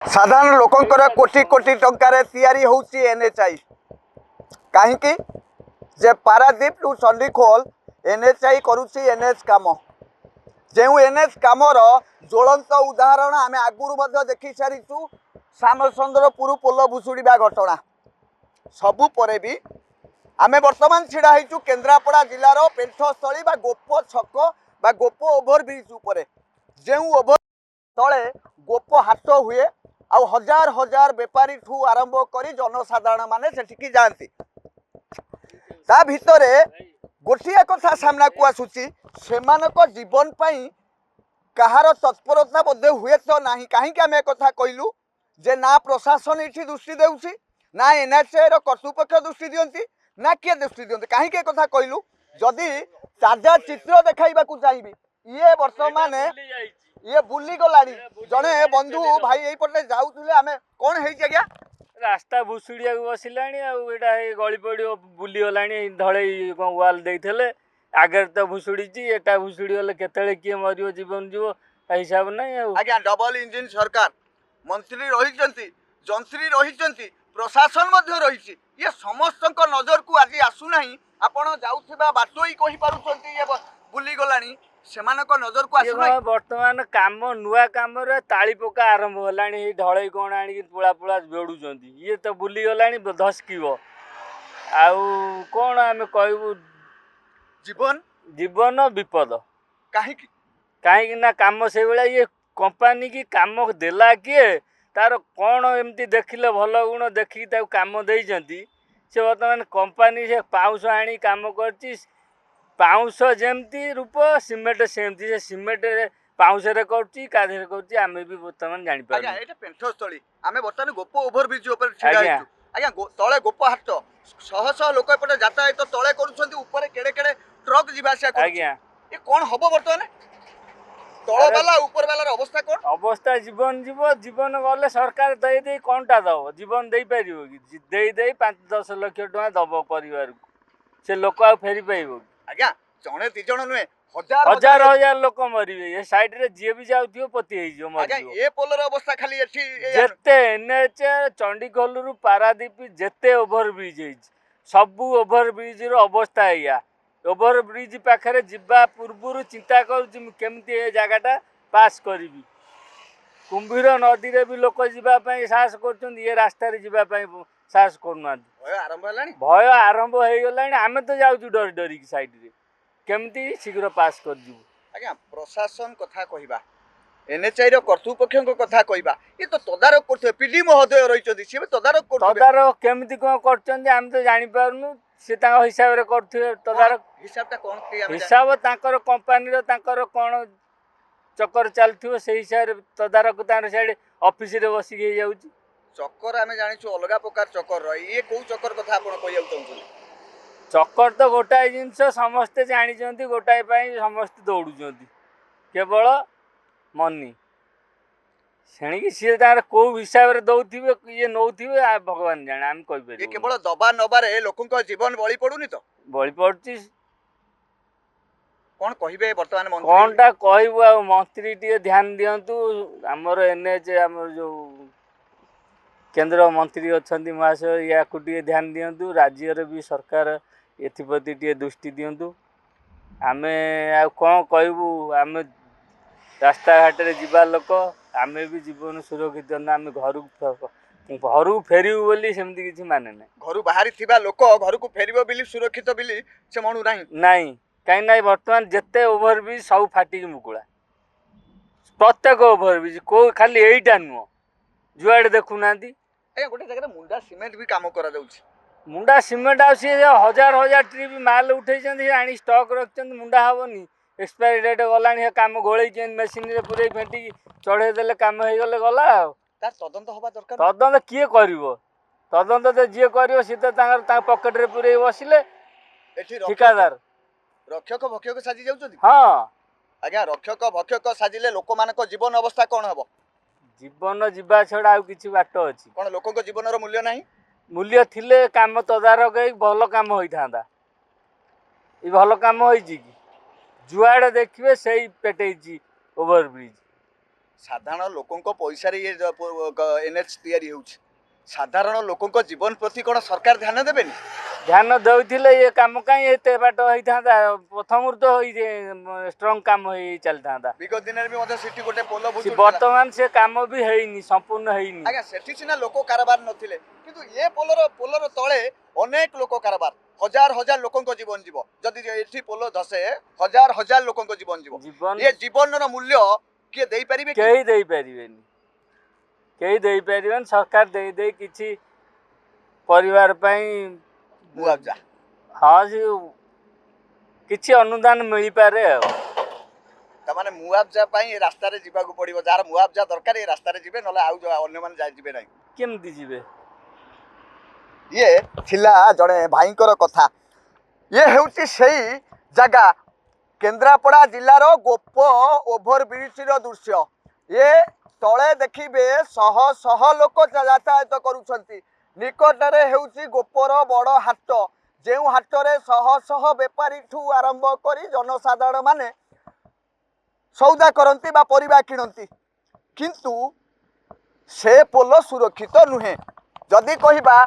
साधारण लोकंकर कोटी कोटी टंकार तैयारी होउची एनएचआई कहीं जे पारादीप टू चंडीखोल एनएचआई करुची एनएच काम जो एनएच कामर ज्वलंत उदाहरण आम आगुरी देखी सारीचु श्यामचंद्रपुर पोल भुशुड़ा घटना सबु परे भी आम बर्तमान छिड़ा होइचु केन्द्रापड़ा जिलार पेंठस्थली गोप छक गोप ओभरब्रिज उपरे जो ओभर तले गोप हाट हुए आ हजार हजार बेपारी ठू आरंभ कर जनसाधारण माने सेठिकी जाती ता भितरे गोटिया कथा सामना को आसुची सेमानक जीवन पाई कहार तत्परता बोधे हुए तो ना कहीं आम कथा कहलु जे ना प्रशासन ये दृष्टि देउछि ना एनएचआई कर्तृपक्ष दृष्टि दियंती ना किए दृष्टि दियंती कहीं कथा कहलु जदि ताजा चित्र देखाइबा चाहिए ये वर्तमान ये बुली गलानी जड़े बंधु भाई यही पटे जाऊे आम कौन है रास्ता भुशुड़िया बसिलाणी आटा गली पड़ बुली गला धड़े वाल देते आगे तो भुशुड़ी एटा भुशुड़ी गले केतले किए मर जीवन जीव हिसाब ना आज्ञा डबल इंजिन सरकार मंत्री रही जंत्री रही प्रशासन रही ये समस्त नजर को आज आसुना आपण जाऊा बाटोई कही पार्टी बुली गलानी सेमानक नजर को आसुना बर्तमान काम नुआ काम ताली पका आरंभ होलानी ढले कौन आनी पुला पुला जोड़ुंट ये तो बुली गलानी धसकिब आउ कौन आम कहबू जीवन जीवन विपद कहीं ना काम से भाया ये कंपानी की काम देला किए तार कौन एमती देखिले भल गुण देखिक काम देइचंती से बर्तमान कंपानी से पाउंश आनी काम करची पाउंश जमती रूप सीमेंट सेमती से सीमेंट पाउंश रे करची काधे करची आमे भी बर्तमान जानि पार आज्ञा एटा पेंठस्थली आमे बर्तमान गोप ओभरब्रिज ऊपर छिड़ा आइछु आज्ञा तळे गोप हाट शह शह लोक एपटे यातायात तळे करूछंती ऊपर केडे केडे ट्रक जीवासिया कर आज्ञा ये कोन हबो बर्तमान तळ वाला ऊपर वाला अवस्था कोन अवस्था जीवन जीवन गले सरकार दे दे कोनटा दब जीवन दे पारिबो कि दे दे 5-10 लाख टका दब परिवार से लोक आ फेरी पाइबो आज्ञा जणे दी जण नुहे हजार हजार लोक मरिबे ये साइड रे जे भी जाउथियो पति हेइ जो मर आज्ञा ये पोलर अवस्था खाली एठी जेते एनएच चंडीगढ़ रु पारादीप जेते ओभर ब्रिज हेइ सबु ओभर ब्रिज रो अवस्था हैया ओभर ब्रिज पाखरे जिबा पूर्व चिंता करूँ केमती जगटा पास करी कुंभीर नदी रे भी लोक जीवाई साहस कर रास्तार जीवाई साहस करना भय आरंभ हो गला आम तो जाऊँ डर डरिक साइड रे केमती शीघ्र पास कर जीवु आज्ञा प्रशासन कथा कहबा एनएचआई रो कर्तृपक्ष कथा कहबा ये तो तदारक करथे पीडी महोदय रहिचंदी से तदारक करथे तदारक केमती कोन करचंदी हम तो जानि पारनु से हिसाब रे करथे तदारक हिसाबटा कोन हिसाब तांकर कंपनी रो तांकर कोन चक्कर चलथियो से हिसाब रे तदारक तार साइड ऑफिस रे बसी गई जाउची चक्कर आमे जानिछु अलगा प्रकार चक्कर रही ये को चक्कर कथा आपण कहिया चाहू चक्कर तो गोटाए जिनस समस्ते जानी गोटाए समस्ते दौड़ुंट केवल मनी से सी कौ हिसाब से दौथे ये नौथे भगवान जाने आम कह केवल दबा नबारे लोक जीवन बलि पड़ुनी तो बलि पड़ी कौन कहे बर्तमान कौनटा कहबू मंत्री टे ध्यान दिंतु आमर एनएच आम जो केंद्र मंत्री अच्छा महाशय या ध्यान दिंतु राज्य भी सरकार एप्रति टे दृष्टि दिंतु आम कौन कहबू आम रास्ता घाट रे जीवा लोक आम भी जीवन सुरक्षित आम घर फेरबू बोली सेमती किसी माने ना घर बाहरी थिबा लोक घर को फेरबो बिली सुरक्षित बिली से मनु नहीं कहीं ना बर्तमान जिते ओभरब्रिज सब फाटिक मुकुला प्रत्येक ओभरब्रिज को खाली यहीटा नुह जुआड़े देखुना गोटे जगह मुंडा सिमेंट भी काम करा जाउछि मुंडा सिमेंट आ हजार हजार ट्रिप माल उठे आनी स्टॉक रखते मुंडा हेनी एक्सपायरी डेट गला काम घोड़े मेसीन रे पूरे फेंटिक चढ़े देले काम हो गले गला तार तदंत हवा दरकार तदंत किए करिवो तदंत तो जी कर सी तो पकेट रे पूरे बसिले ठिकादार रक्षक भक्षक साजी जाउछथि हाँ आज्ञा रक्षक भक्षक साजिले लोक मानक जीवन अवस्था कौन हबो जीवन जीवा छड़ा आ किछि बाट अछि कोन लोकक जीवनर मूल्य नाही मूल्य थिले काम तदारक भल काम होइथांदा ई भल काम होइछि कि जुआड़े देखिए से पेटेछि ओभरब्रिज साधारण लोकों पैसा ये एनएच तैयारी होउछि साधारण लोकों जीवन प्रति कौन सरकार ध्यान देबेनि ध्यान दौले ये कम कहीं एत बाट होता प्रथम तो स्ट्रंग कम हो चली था विगत दिन में भी सिटी गोटे पोल बर्तमान से काम भी है संपूर्ण है आज्ञा सेठी सिना लोक कारबार नथिले किंतु ये पोलर तले अनेक लोक कारबार हजार हजार लोकों जीवन जीव जदि एठी पोल धसे हजार हजार लोकों जीवन जीव जीवन ये जीवन मूल्य किए दे परिबे कई दे परिबेनी कई दे परिबेन सरकार दे दे किछि परिवार पई मुआवजा हाँ से किछि अनुदान मिल पारे तमाने मुआवजा पाई रास्ता रे जीवा को पड़िबो जार मुआवजा दरकार ए रास्ता रे जिबे नले आउ अन्य माने जाय जिबे नै केमती जीवे ये थिला जड़े भाईंकर कथा ये हेउची सेही जगह केन्द्रापड़ा जिलार गोप ओभर ब्रिज दृश्य ये तले देखिबे शह शह लोक यातायात करुछंती निकटरे हेउची गोपर बड़ हाट जेउ हाटरे शह शह बेपारी ठू आरंभ करी जनसाधारण माने सौदा करंती बा परिबा किणंती किंतु से पोल सुरक्षित नुहे जदि कहिबा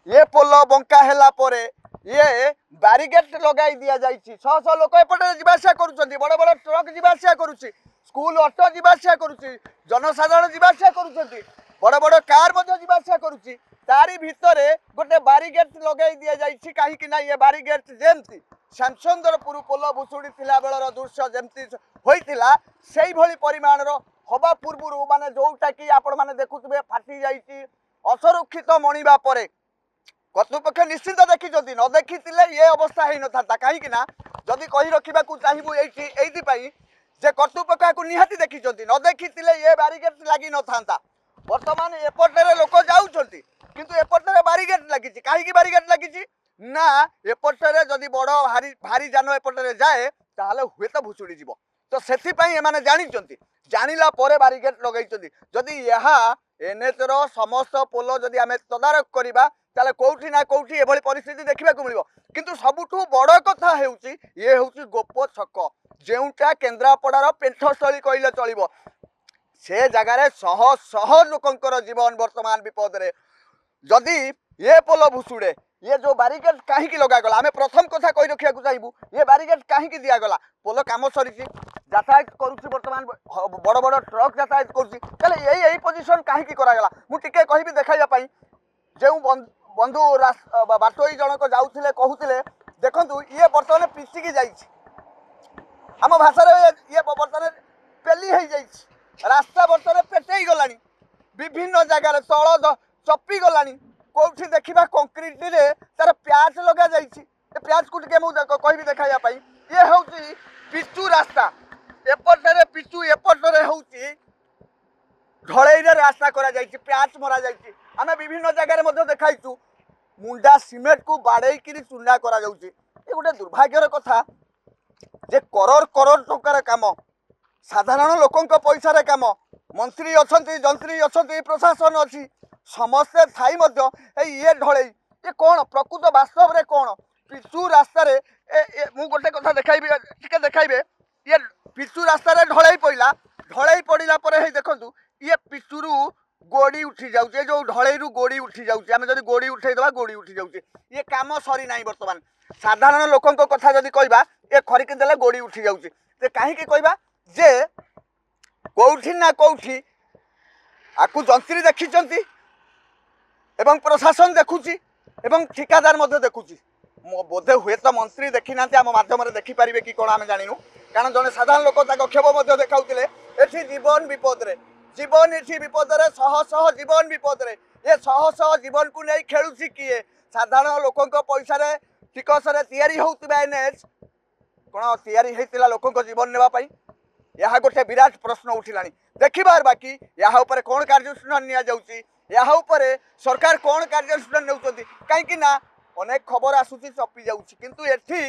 ये पोल बंका हैला परे ये बैरिकेड लगाई दिया जाइछि शह शह लोक एपटे जीवासिया करुछंती बड़ बड़ ट्रक जीवासिया करुछि स्कूल ऑटो जीवासिया करुछि जनसाधारण जीवासिया करुछंती बड़ बड़ कार मध्य जीवासिया करुछि तारी भितरे गोटे बैरिकेड लगाई दिया जाइछि काहे कि ना ये बैरिकेड जेमती श्यामसुंदरपुर पोल भुसुड़ी थिला बेलर दृश्य जेमती होइतिला सेही भली परिमाणर हवा पूर्व माने जोटा कि आपण माने देखुथिबे फाटी जाइछि असुरक्षित मणिबा परे कर्तृपक्ष निश्चित देखी न देखी ये अवस्था हो न था कहीं जदि कही रखा चाहबू ये जे कर्तृपक्ष को निहाती देखी न देखी ये बैरिकेड लगी न था बर्तमान एपटे लोक जाऊँच किंतु एपटे बैरिकेड लगी कहीं बैरिकेड लगी ना एपटे जदि बड़ भारी भारी जान एपटे जाए ताहले हुए तो भुसुड़ी जीव तो से जानी जानिला परे बैरिकेड लगे जदि यह एनएच रो समस्त पोल जदि आम तदारख करवा ताले कोठी ना कोठी एभली परिस्थिति देखा मिल किंतु सबुठू बड़ कथा हेउची ये हेउची गोप छक जेउटा केन्द्रापड़ार पेंठस्थली कहले चलिबो से जगार शह शह लोकंकर जीवन वर्तमान विपद रे जदि ये पोल भुसुड़े ये जो बैरिकेड कहीं लगागला आम प्रथम कथा कही रखा चाहबू ये बैरिकेड कहीं दिगला पोल कम सरी यातायात करुच्ची बर्तमान बड़ बड़ ट्रक यातायात करुच्ची यही पोजिशन कहीं करागला मुझे कहबी देखाइबा जो बंधु बाटोई जनक जाऊे कहते देखु ये बर्तमान पिसिकी जाइए आम भाषा ये बर्तमान पेली हो जाइए रास्ता बर्तमान पेटई गला विभिन्न जगार तल चपी गला कौटी देखा कंक्रीट रे तार प्याच लगा प्याच को कहबी देखाइबा ये हूँ पिचु रास्ता एपटे पिचु एपटे हूँ ढलई रास्ता करा प्याच मरा आम विभिन्न जगह देखाइचु मुंडा सीमेंट को बाड़े चूना करा ये गोटे दुर्भाग्यर कथा जे करोड़ करोड़ टंकार काम साधारण लोकों पैसा काम मंत्री अच्छा जंत्री अच्छा प्रशासन अच्छी समस्ते थाई ये ढलई ये कौन प्रकृत वास्तव में कौन पिचु रास्ता मु गोटे कथा देखाइबे ये पिचु रास्ता ढलई पड़ा ढलई पड़ा पर देखु ये पिचुरू गोड़ी उठी जाऊे जो ढलई गोड़ी उठी जाऊे आम जब गोड़ी उठेदेवा गोड़ी उठी जाऊे ये कम सरी ना बर्तमान साधारण लोकों कथा जदि कहबा ये खरिकी देले गोड़ी उठी जाऊे तो कहीं कहबा जे कौठी ना कौठी आपको जंत्री देखी एवं प्रशासन देखुची एवं ठिकादार देखुची बोधे हुए तो मंत्री देखी ना आम मध्यम देखिपारे कि कौन आम जानू कारण जड़े साधारण लोक क्षोभ देखाऊे ये जीवन विपद रे जीवन ये विपद रे शह शह जीवन विपद रे ये शह शह जीवन को नहीं खेलुची किए साधारण लोकों पैसा टिकस तैयारी होउतिबा एनएच कौन तैयारी होता लोकों जीवन नेबाई यह गोटे विराट प्रश्न उठिलानी देखिबार बाकी यह ऊपर कौन कार्यसूचना निया जाउची यह ऊपर सरकार कौन कार्यसूचना नेउचंती कहीं ना अनेक खबर आसुची चपी जाउची किंतु एठी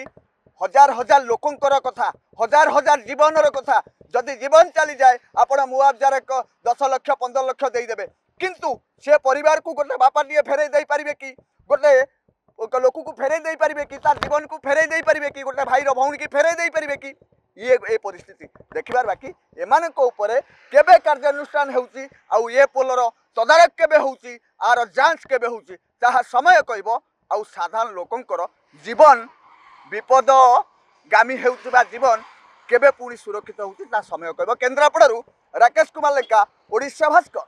हजार हजार लोकंकर कथा हजार हजार जीवनर कथा जदि जीवन चली जाए आपण मुआवजार 10 लाख 15 लाख देदेवे किंतु से परिवार को गोटे बापा टे फेरई दे पारे कि गोटे लोक को फेरई दे पारे कि तार जीवन को फेरई दे पारे कि गोटे भाईर भौणी की फेरई दे पारे कि ये परिस्थिति देखिबार बाकी एमानक उपरे केबे कार्यानुष्ठान होउची आउ ये पोलर तदारक केबे होउची आर जांच केबे होउची ताहा समय कहबो आउ साधारण लोकंकर जीवन विपद गामी हेउथिबा जीवन केबे पुणी सुरक्षित होउची ता समय कहबो। केन्द्रापड़ारू राकेश कुमार लेका ओडिशा भास्कर।